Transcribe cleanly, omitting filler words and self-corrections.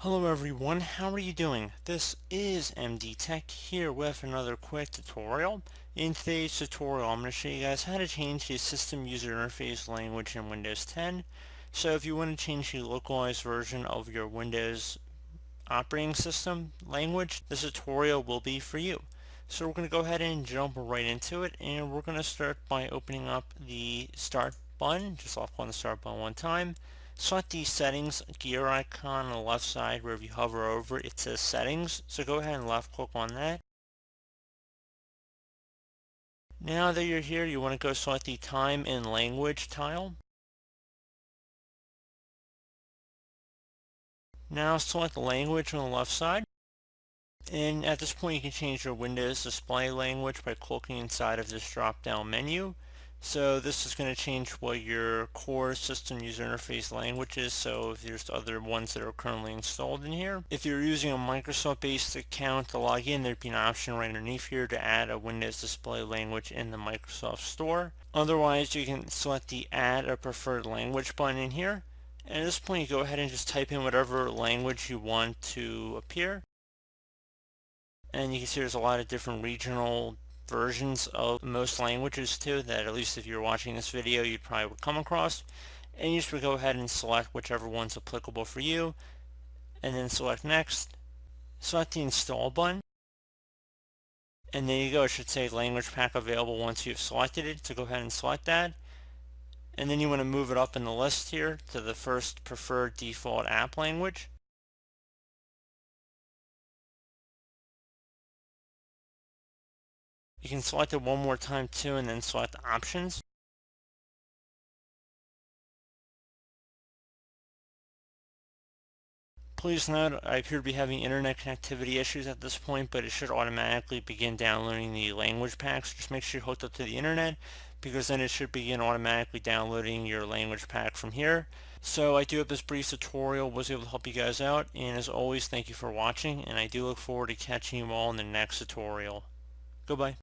Hello everyone, how are you doing? This is MD Tech here with another quick tutorial. In today's tutorial I'm going to show you guys how to change the system user interface language in Windows 10. So if you want to change the localized version of your Windows operating system language, this tutorial will be for you. So we're going to go ahead and jump right into it, and we're going to start by opening up the start button. Just left click on the start button one time. Select the settings gear icon on the left side. Wherever you hover over it says settings, so go ahead and left click on that. Now that you're here, you want to go select the time and language tile. Now select the language on the left side. And at this point you can change your Windows display language by clicking inside of this drop down menu. So this is going to change what your core system user interface language is, so if there's other ones that are currently installed in here. If you're using a Microsoft based account to log in, there'd be an option right underneath here to add a Windows display language in the Microsoft Store. Otherwise you can select the add a preferred language button in here. And at this point you go ahead and just type in whatever language you want to appear. And you can see there's a lot of different regional versions of most languages too, that at least if you're watching this video you'd probably would come across. And you just would go ahead and select whichever one's applicable for you, and then select next. Select the install button, and there you go. It should say language pack available once you've selected it, so go ahead and select that. And then you want to move it up in the list here to the first preferred default app language. You can select it one more time too, and then select options. Please note, I appear to be having internet connectivity issues at this point, but it should automatically begin downloading the language packs. Just make sure you're hooked up to the internet, because then it should begin automatically downloading your language pack from here. So I do hope this brief tutorial was able to help you guys out, and as always, thank you for watching, and I do look forward to catching you all in the next tutorial. Goodbye.